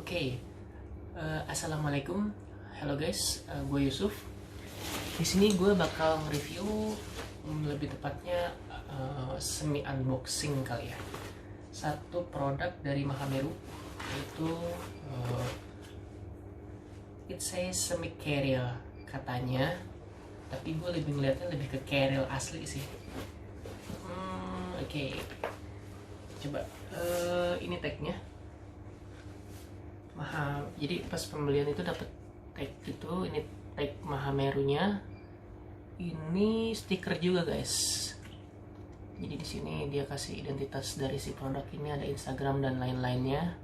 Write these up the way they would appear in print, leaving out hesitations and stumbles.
Oke, assalamualaikum, hello guys, gue Yusuf. Di sini gue bakal nge-review, lebih tepatnya semi unboxing kali ya. Satu produk dari Mahameru, yaitu it says semi carrier katanya, tapi gue lebih ngeliatnya lebih ke carrier asli sih. Oke. Coba ini tagnya. Jadi pas pembelian itu dapat tag gitu, ini tag Mahamerunya. Ini stiker juga guys. Jadi di sini dia kasih identitas dari si produk ini, ada Instagram dan lain-lainnya.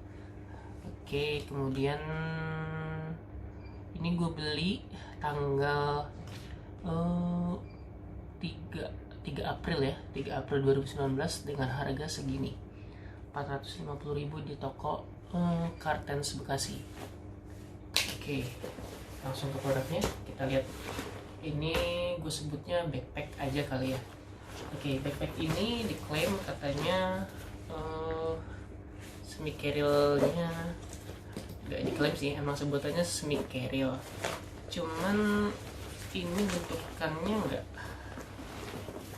Oke, kemudian ini gue beli tanggal 3 April ya, 3 April 2019 dengan harga segini, 450.000 di toko Kartens Bekasi. Oke, langsung ke produknya, kita lihat. Ini gue sebutnya backpack aja kali ya. Oke, backpack ini diklaim katanya semi carrier-nya nggak diklaim sih, emang sebutannya semi carrier. Cuman ini bentukannya nggak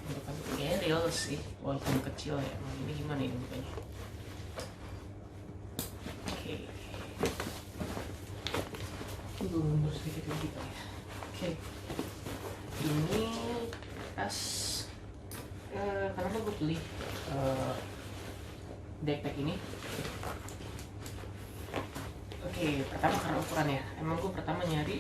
bentukan carrier sih, walaupun kecil ya. Emang ini gimana ini bentukannya? Mundur sedikit lagi ya. Oke, ini tas. Kenapa gue beli backpack ini? Oke, pertama karena ukurannya. Emang gue pertama nyari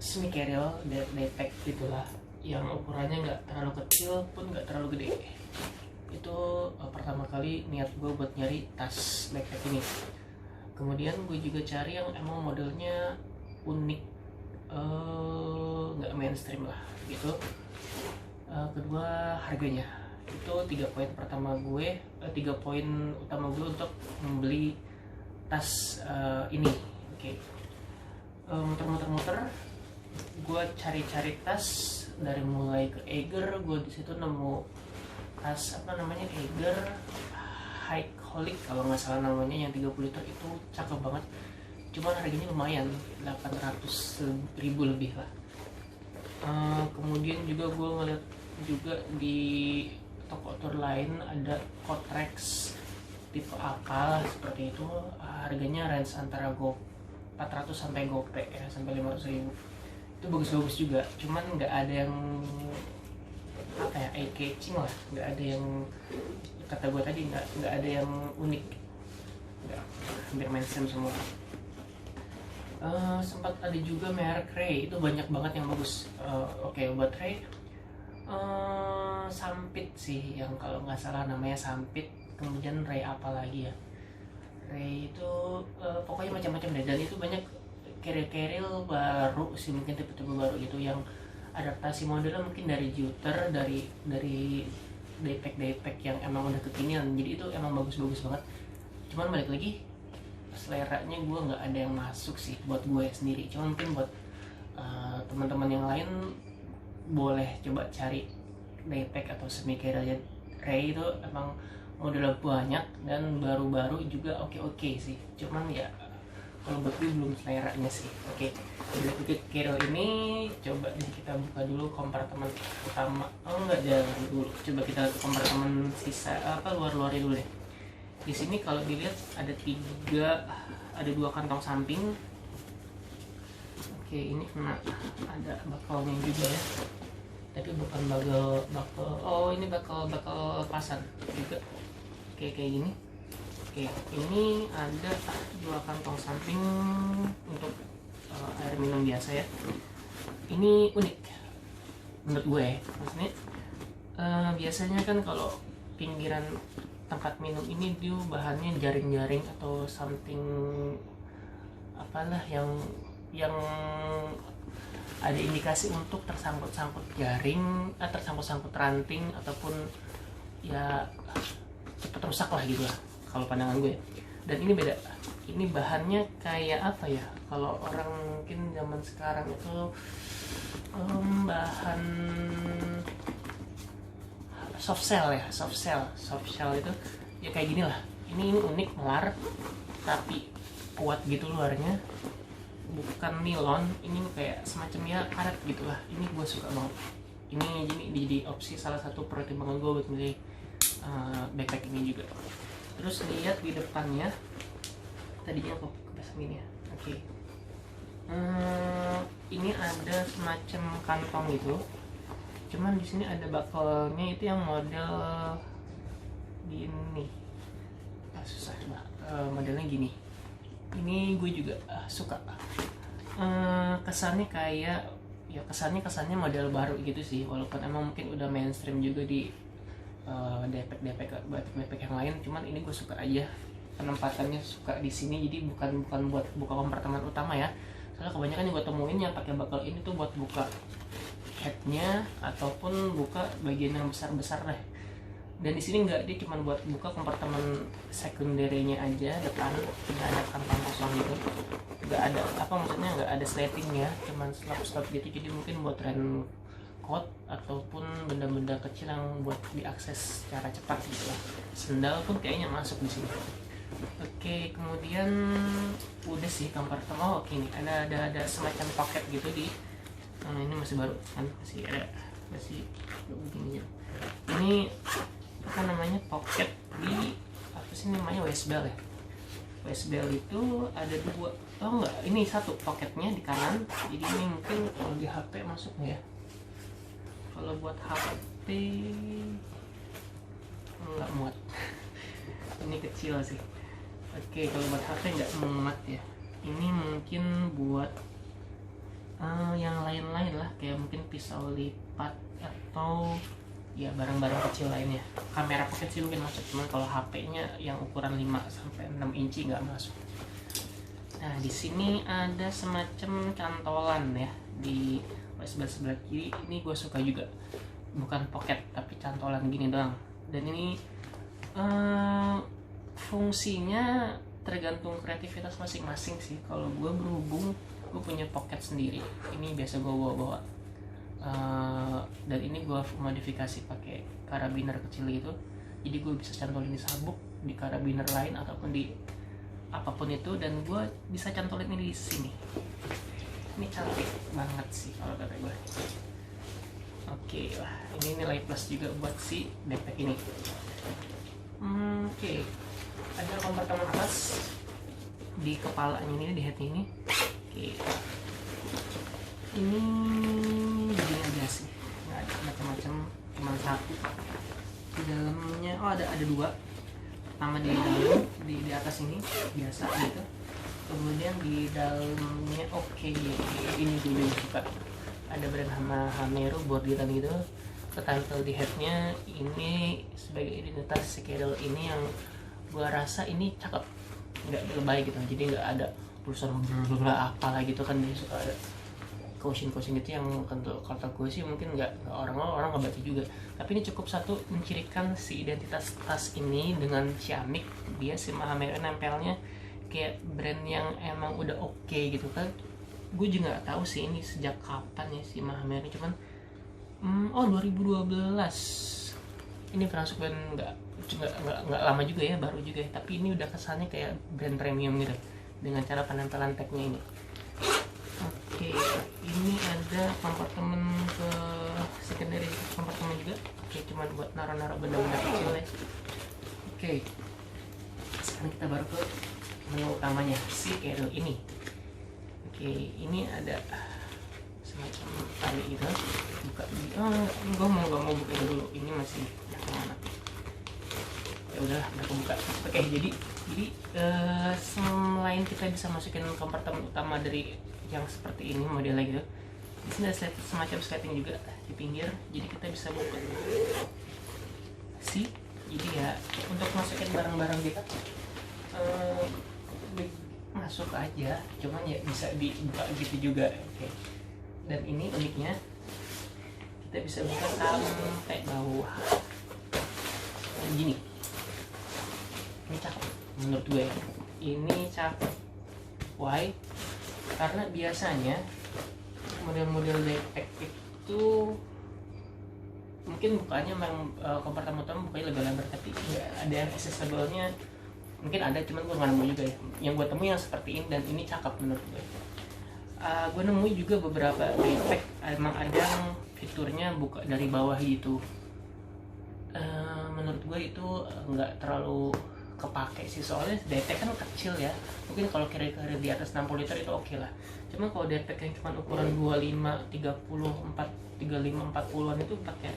semi carrier backpack gitulah, yang ukurannya nggak terlalu kecil pun nggak terlalu gede. Itu pertama kali niat gue buat nyari tas backpack ini. Kemudian gue juga cari yang emang modelnya unik, nggak mainstream lah gitu. Kedua, harganya. Itu 3 poin pertama gue, 3 poin utama gue untuk membeli tas ini. Oke. Muter-muter, gue cari-cari tas dari mulai ke Eiger. Gue di situ nemu tas Eiger Hike-Holic kalau nggak salah namanya, yang 30 liter itu cakep banget. Cuman harganya lumayan, 800.000 lebih lah. Kemudian juga gue ngeliat juga di toko tour lain ada Kotrex tipe apa seperti itu, harganya range antara 400 sampai gope ya, sampai 500.000. Itu bagus-bagus juga, cuman nggak ada yang eye catching lah, nggak ada yang kata gue tadi, nggak ada yang unik, nggak, hampir mainstream semua. Sempat ada juga merek Ray, itu banyak banget yang bagus. Oke, buat Ray, Sampit sih, yang kalau nggak salah namanya Sampit. Kemudian Ray apa lagi ya, Ray itu pokoknya macam-macam deh, dan itu banyak keril-keril baru sih, mungkin tipe-tipe baru gitu, yang adaptasi modelnya mungkin dari Juter, dari daypack yang emang udah kekinian. Jadi itu emang bagus-bagus banget. Cuman balik lagi, seleranya gue nggak ada yang masuk sih buat gue sendiri. Cuman mungkin buat teman-teman yang lain boleh coba cari daypack atau semi carrier Ray. Itu emang modelnya banyak dan baru-baru juga, oke sih. Cuman ya kalau buat gue belum seleranya sih. Oke, dari carrier ini coba kita buka dulu kompartemen utama. Jangan dulu. Coba kita kompartemen sisa luar-luarnya dulu deh. Di sini kalau dilihat ada 2 kantong samping. Oke, ini kena ada bakalnya juga ya. Tapi bukan bakal. Ini bakal lepasan juga. Oke, kayak gini. Oke, ini ada 2 kantong samping untuk air minum biasa ya. Ini unik menurut gue, maksudnya biasanya kan kalau pinggiran tempat minum ini dia bahannya jaring-jaring atau something apalah yang ada indikasi untuk tersangkut-sangkut jaring, tersangkut-sangkut ranting, ataupun ya cepat rusak lah gitu lah kalau pandangan gue. Dan ini beda, ini bahannya kayak apa ya, kalau orang mungkin zaman sekarang itu bahan soft shell itu ya kayak gini lah, ini unik, melar tapi kuat gitu luarnya, bukan nilon, ini kayak semacam ya karet gitulah. Ini gue suka banget, ini jadi opsi salah satu pertimbangan gue buat milih backpack ini juga. Terus lihat di depannya, tadinya kok kepasang gini ya. Oke. Ini ada semacam kantong gitu, cuman di sini ada buckle-nya itu yang model gini. Susah banget, modelnya gini. Ini gue juga suka. Kesannya kayak ya kesannya model baru gitu sih, walaupun emang mungkin udah mainstream juga di backpack yang lain, cuman ini gue suka aja penempatannya, suka di sini. Jadi bukan buat buka kompartemen utama ya, soalnya kebanyakan yang gue temuin yang pakai buckle ini tuh buat buka headnya ataupun buka bagian yang besar deh. Dan di sini enggak, dia cuma buat buka kompartemen sekundernya aja depan. Nggak ada kantong kosong gitu, nggak ada maksudnya nggak ada slatingnya, cuman slap gitu. Jadi mungkin buat raincoat ataupun benda-benda kecil yang buat diakses secara cepat gitu lah. Sendal pun kayaknya masuk di sini. Oke, kemudian udah sih kompartemen. Oke, ini ada semacam pocket gitu di ini masih baru kan, masih begini ya. Ini apa namanya, pocket di apa sih namanya, waist belt ya. Waist belt itu ada dua, enggak, ini satu pocketnya di kanan. Jadi ini mungkin kalau di HP masuk nggak ya, kalau buat HP nggak muat. Ini kecil sih. Oke, kalau buat HP nggak muat ya. Ini mungkin buat yang lain-lain lah, kayak mungkin pisau lipat atau ya barang-barang kecil lainnya. Kamera pocket sih mungkin masuk, cuman kalau HP-nya yang ukuran 5-6 inci nggak masuk. Nah, di sini ada semacam cantolan ya di sebelah kiri. Ini gue suka juga, bukan pocket tapi cantolan gini doang. Dan ini fungsinya tergantung kreativitas masing-masing sih. Kalau gue berhubung gue punya pocket sendiri, ini biasa gue bawa. Dan ini gue modifikasi pakai karabiner kecil gitu, jadi gue bisa cantolin di sabuk, di karabiner lain ataupun di apapun itu, dan gue bisa cantolin ini di sini. Ini cantik banget sih kalau kata gue. Oke lah, ini nilai plus juga buat si backpack ini. Oke, ada kompartemen atas di kepalanya ini, di headnya ini. Oke, ini begini aja sih, nggak ada macam-macam, cuma satu. Di dalamnya ada dua. Pertama di dalam, di atas ini biasa gitu. Kemudian di dalamnya ini dulu suka ada brand Hameru bordiran gitu, ketempel di headnya. Ini sebagai identitas si Kedel ini yang gua rasa ini cakep, nggak lebay gitu. Jadi nggak ada tulisan apalah gitu kan, dia suka ada caution gitu yang kata gue sih mungkin nggak orang nggak baca juga. Tapi ini cukup satu mencirikan si identitas tas ini dengan Xiaomi. Dia si Mahamero nempelnya kayak brand yang emang udah oke gitu kan. Gue juga nggak tahu sih ini sejak kapan ya si Mahamero, cuman 2012 ini termasuk brand nggak lama juga ya, baru juga ya. Tapi ini udah kesannya kayak brand premium gitu dengan cara penempelan tagnya ini. Oke, ini ada kompartemen ke secondary kompartemen juga. Oke, cuman buat naruh benda-benda kecil ya. Oke, sekarang kita baru ke menu utamanya si Kedel ini. Oke, ini ada semacam tali gitu. Buka gue mau buka dulu. Ini masih mana? Ya udahlah, udah kebuka. Oke, jadi selain kita bisa masukin kompartemen utama dari yang seperti ini modelnya gitu, di sini ada semacam sleting juga di pinggir, jadi kita bisa buka sih. Jadi ya untuk masukin barang-barang kita masuk aja, cuman ya bisa dibuka gitu juga. Oke. Dan ini uniknya kita bisa buka sampai bawah gini. Ini cakep menurut gue, ini cakep. Why? Karena biasanya model-model backpack itu mungkin bukanya memang kompartemen utama bukanya lebar-lebar, tapi nggak ada yang accessible-nya mungkin ada, cuman gue nggak nemu juga ya. Yang gue temui yang seperti ini, dan ini cakep menurut gue. Gue nemu juga beberapa defect, emang ada yang fiturnya buka dari bawah gitu. Menurut gue itu nggak terlalu kepake sih, soalnya defect kan kecil ya. Mungkin kalau kira-kira di atas 60 liter itu oke lah. Cuma kalau defect yang cuma ukuran 25, 30, 35, 40-an itu pakai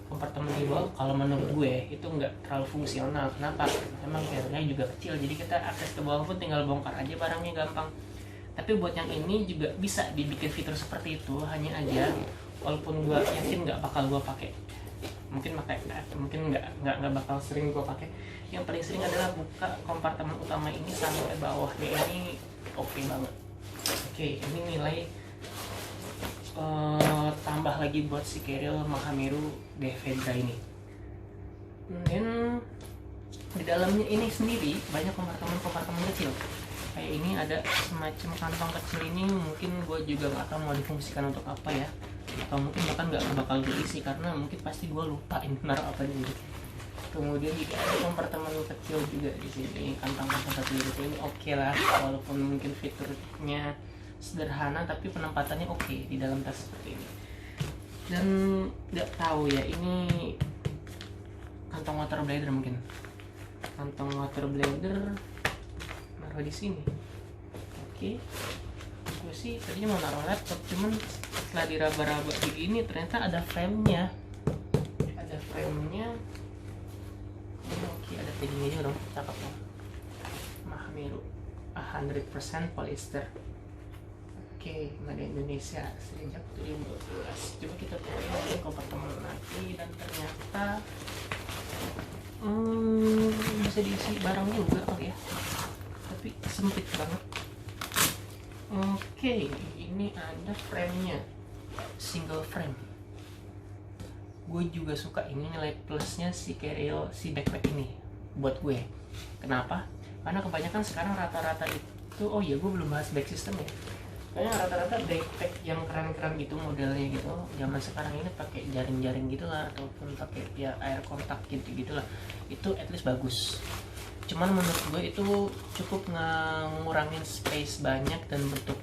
kompartemen di bawah, kalau menurut gue itu nggak terlalu fungsional. Kenapa? Emang carrier juga kecil, jadi kita akses ke bawah pun tinggal bongkar aja barangnya, gampang. Tapi buat yang ini juga bisa dibikin fitur seperti itu, hanya aja walaupun gue yakin nggak bakal gue pakai, mungkin nggak bakal sering gue pakai. Yang paling sering adalah buka kompartemen utama ini sampai bawah, ini oke banget. Oke, ini nilai tambah lagi buat si Carrier Mahameru Defendra ini. Dan di dalamnya ini sendiri banyak kompartemen kecil. Kayak ini ada semacam kantong kecil ini, mungkin gue juga nggak tahu mau difungsikan untuk apa ya, atau mungkin bahkan nggak bakal diisi karena mungkin pasti gue lupain naruh apa di sini. Kemudian juga ada kompartemen kecil juga di sini, kantong-kantong kecil gitu. Ini oke lah, walaupun mungkin fiturnya sederhana tapi penempatannya oke di dalam tas seperti ini. Dan nggak tahu ya, ini kantong water bladder, mungkin kantong water bladder naruh di sini. Oke, gue sih tadinya mau naruh laptop, cuman setelah diraba-raba begini ternyata ada frame-nya. Oke, ada taggingnya juga dong, cakep dong. Mahameru 100% polyester. Oke, made Indonesia sejak 2012. Coba kita buka kompartemen lagi, dan ternyata bisa diisi barang juga kali ya, tapi sempit banget. Oke, ini ada frame-nya, single frame. Gue juga suka ini, nilai plusnya si Carrier, si backpack ini buat gue. Kenapa? Karena kebanyakan sekarang rata-rata itu, oh iya gue belum bahas back system ya. Kayaknya rata-rata backpack yang keren-keren gitu modelnya gitu, zaman sekarang ini pakai jaring-jaring gitulah, ataupun pakai ya air kontak gitu-gitulah. Itu at least bagus. Cuman menurut gue itu cukup ngurangin space banyak, dan bentuk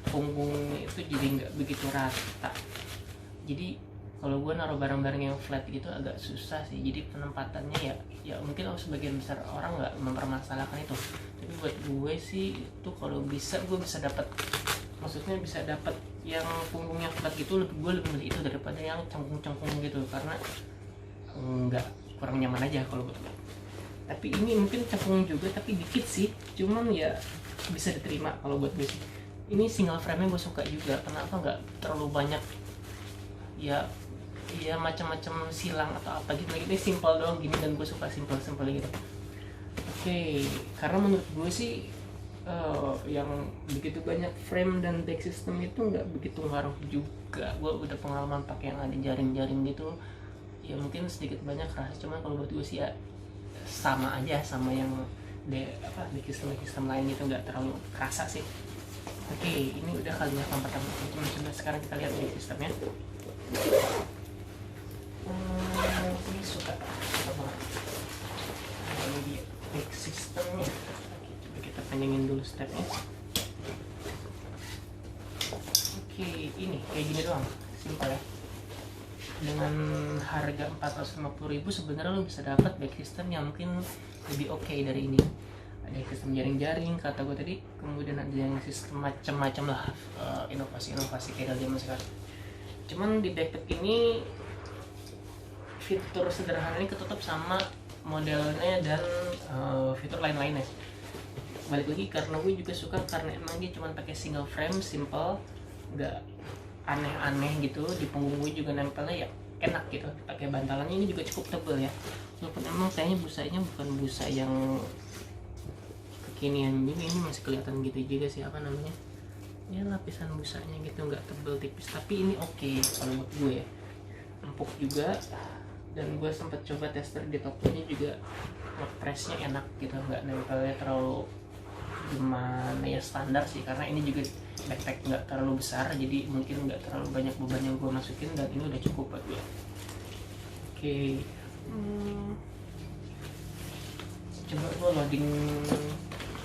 punggungnya itu jadi nggak begitu rata. Jadi kalau gue naruh barang-barang yang flat gitu agak susah sih, jadi penempatannya ya mungkin sebagian besar orang nggak mempermasalahkan itu, tapi buat gue sih itu kalau bisa gue bisa dapat, maksudnya bisa dapat yang punggungnya flat gitu, gue lebih milih itu daripada yang cangkung-cangkung gitu, karena nggak, kurang nyaman aja kalau buat gue. Tapi ini mungkin cangkung juga tapi dikit sih, cuman ya bisa diterima kalau buat gue sih. Ini single frame-nya gue suka juga, kenapa nggak terlalu banyak ya macam-macam silang atau apa gitu. Ini simple doang gini, dan gue suka simple gitu. Oke, karena menurut gue sih yang begitu banyak frame dan back system itu nggak begitu ngaruh juga. Gue udah pengalaman pakai yang ada jaring-jaring gitu, ya mungkin sedikit banyak kerasa, cuman kalau buat gue sih ya sama aja sama yang back system lain gitu, nggak terlalu kerasa sih. Oke, ini udah kalinya pertama. Coba sekarang kita lihat back systemnya. Ini suka banget. Ini dia back systemnya. Coba kita panjangin dulu stepnya. Oke, ini kayak gini doang, simpel ya. Dengan harga 450.000 sebenarnya lo bisa dapat back system yang mungkin lebih oke dari ini. Ada sistem jaring-jaring kata gue tadi, kemudian ada yang sistem macam-macam lah, inovasi kayak zaman sekarang. Cuman di backpack ini fitur sederhana ini ketutup sama modelnya dan fitur lain-lainnya. Balik lagi karena gue juga suka, karena emang dia cuma pakai single frame, simple, nggak aneh-aneh gitu. Di punggung gue juga nempelnya ya enak gitu, pakai bantalannya ini juga cukup tebal ya, walaupun emang kayaknya busanya bukan busa yang kekinian juga, ini masih kelihatan gitu juga sih, apa namanya ya, lapisan busanya gitu, nggak tebel tipis, tapi ini oke kalau buat gue ya. Empuk juga, dan gue sempat coba tester di tokonya juga, ngepresnya enak gitu, nggak nempelnya terlalu gimana ya, standar sih, karena ini juga backpack nggak terlalu besar, jadi mungkin nggak terlalu banyak beban yang gue masukin, dan ini udah cukup buat gue. Oke. coba gue loading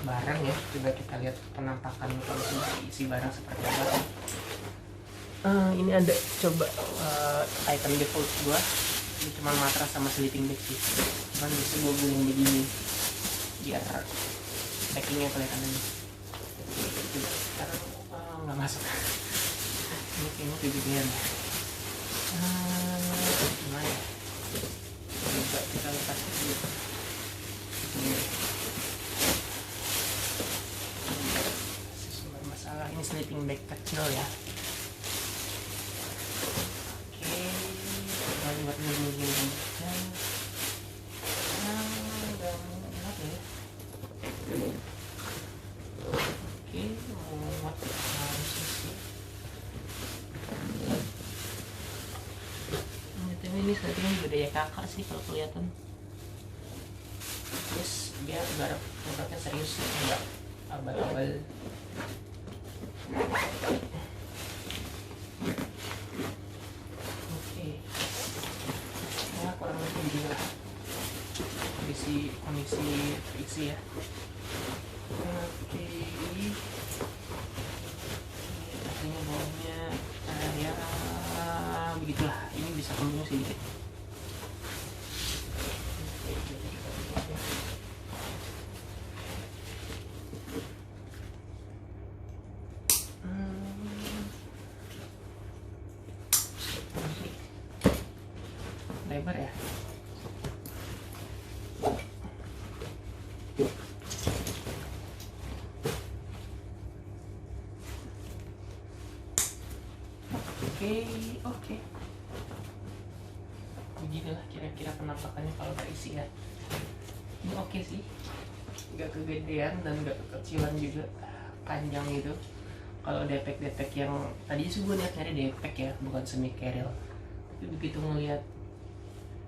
barang ya, coba kita lihat penampakan kalau isi barang seperti apa. Ini ada coba item default gue, ini cuma matras sama sleeping bag sih, cuman bisa gue guling begini biar packingnya kelihatan aja. Coba sekarang nggak masuk. Ini kayaknya kegedean ya. Gimana ya? Coba kita lepas dulu. Sumber masalah ini sleeping bag kecil ya. Oke, kita buat begini aja. Udah muat ya. Oke, muat harusnya sih. Ini settingnya juga daya kakak sih kalau kelihatan. Yes, dia garap produknya serius sih, enggak abal-abal. Oke, ya kurang lebih begini lah kondisi friksi ya. Oke, ini artinya bawahnya ya begitulah. Ini bisa kembung sedikit. Lebar ya. Oke. Beginilah kira-kira penampakannya kalau terisi ya. Ini oke sih, nggak kegedean dan nggak kekecilan juga, panjang gitu. Kalau depek yang tadi sih gue lihat nyari depek ya, bukan semi carrier. Tapi begitu ngeliat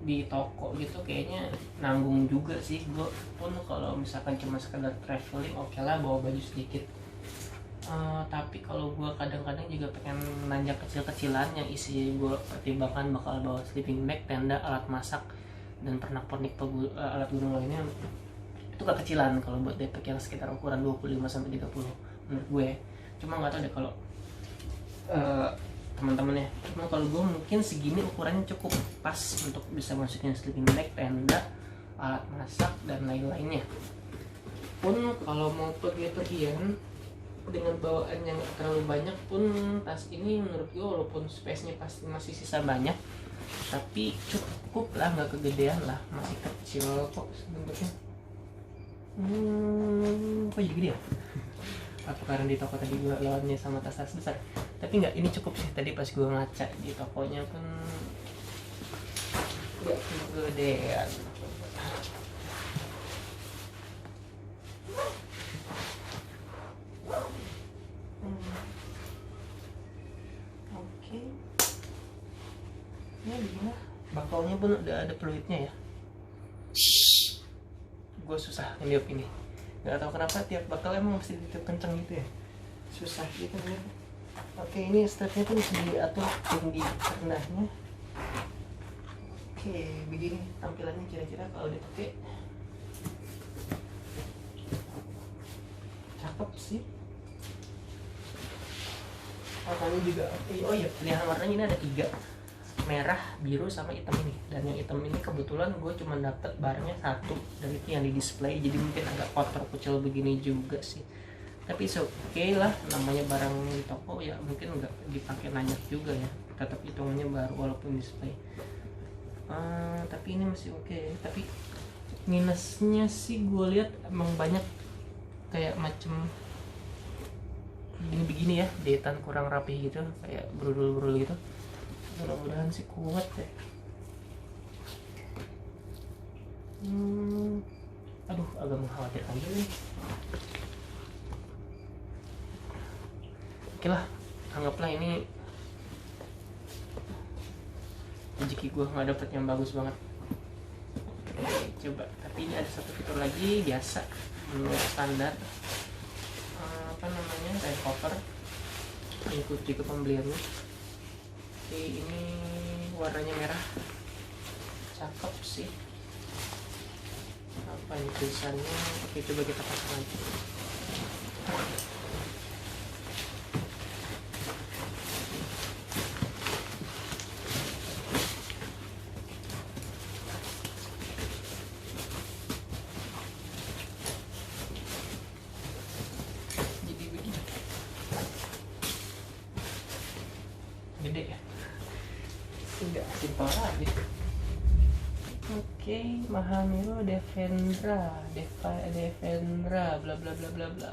di toko gitu kayaknya nanggung juga sih. Gue pun kalau misalkan cuma sekedar traveling oke lah bawa baju sedikit. Tapi kalau gue kadang-kadang juga pengen nanjak kecil-kecilan yang isi gue pertimbangkan bakal bawa sleeping bag, tenda, alat masak, dan pernak-pernik alat gunung lainnya, itu kekecilan kalau buat depek yang sekitar ukuran 25-30 menurut gue. Cuma nggak tahu deh kalau teman-teman ya. Cuma kalau gue mungkin segini ukurannya cukup pas untuk bisa masukin sleeping bag, tenda, alat masak, dan lain-lainnya. Pun kalau mau pergi-pergian dengan bawaan yang terlalu banyak pun, tas ini menurut gue walaupun space-nya pasti masih sisa banyak, tapi cukup lah, nggak kegedean lah, masih kecil kok bentuknya. Kok jadi gede ya? Apa karena di toko tadi gue lawannya sama tas-tas besar? Tapi nggak, ini cukup sih. Tadi pas gue ngaca di tokonya pun nggak kegedean. Oke, ini begini, bakalnya pun udah ada peluitnya ya. Gue susah ngeliat ini, nggak tahu kenapa tiap bakal emang mesti ditiup kenceng gitu ya, susah gitu ya. Oke, ini strapnya pun bisa diatur tinggi rendahnya. Oke, begini tampilannya kira-kira kalau dipakai. Cakep sih. Warnanya juga oke. Oh iya, pilihan warnanya ini ada 3, merah, biru, sama hitam ini. Dan yang hitam ini kebetulan gue cuma dapet barangnya 1, dan itu yang di display, jadi mungkin agak kotor kucel begini juga sih. Tapi oke lah, namanya barang di toko ya, mungkin nggak dipakai banyak juga ya, tetap hitungannya baru walaupun display. Tapi ini masih oke. Tapi minusnya sih gue lihat emang banyak kayak macem begini ya, jahitan kurang rapi gitu, kayak brudul-brudul gitu. Mudah-mudahan sih kuat ya. Aduh, agak mengkhawatirkan juga nih. Oke lah, anggaplah ini rezeki gue nggak dapet yang bagus banget. Oke, coba. Tapi ini ada satu fitur lagi biasa menurut standar, apa namanya, rain cover, ikut juga pembeliannya. Oke, ini warnanya merah, cakep sih. Apa ini tulisannya? Oke, coba kita pasang aja. Jadi begini, gede ya, enggak simpel aja. Oke, Mahamiro Devendra bla bla bla bla bla.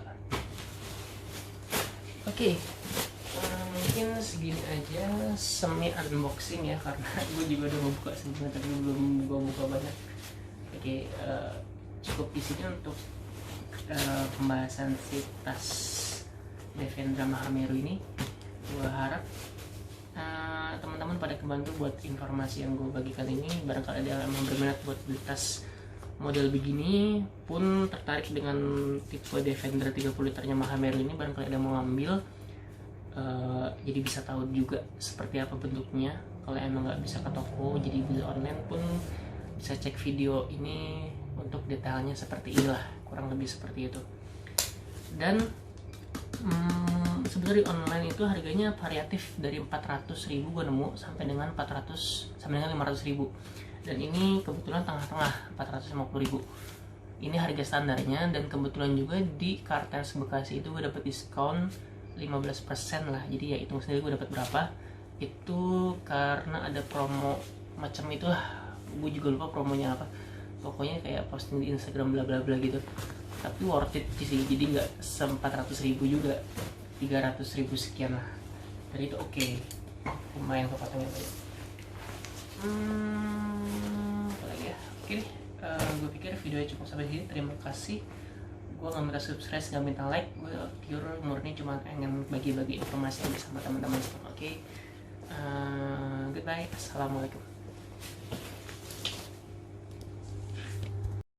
Oke, mungkin segini aja semi unboxing ya, karena gue juga udah mau buka sebelumnya tapi belum gue buka banyak. Oke, cukup di sini untuk pembahasan si tas Devendra Mahamiro ini. Gue harap teman-teman pada kebantu buat informasi yang gue bagi kali ini. Barangkali ada yang berminat buat beli tas model begini, pun tertarik dengan tipe Defender 30 liternya Mahamiro ini, barangkali ada mau ngambil, jadi bisa tahu juga seperti apa bentuknya. Kalau emang nggak bisa ke toko, jadi beli online pun bisa cek video ini untuk detailnya seperti inilah, kurang lebih seperti itu. Dan sebenarnya online itu harganya variatif, dari 400.000 gue nemu sampai dengan 500.000, dan ini kebetulan tengah-tengah 450.000. Ini harga standarnya, dan kebetulan juga di Kartens Bekasi itu gue dapet diskon 15% lah. Jadi ya hitung sendiri gue dapat berapa. Itu karena ada promo macam itu lah, gue juga lupa promonya apa. Pokoknya kayak posting di Instagram bla bla bla gitu. Tapi worth it sih, jadi nggak se-400.000 juga, 300.000 sekian lah. Jadi itu oke, lumayan kepotongnya banyak. Apa lagi ya? Oke deh, gue pikir videonya cukup sampai sini. Terima kasih. Gue nggak minta subscribe, nggak minta like. Gue pure murni cuma pengen bagi-bagi informasi aja sama teman-teman. Oke, goodbye, assalamualaikum.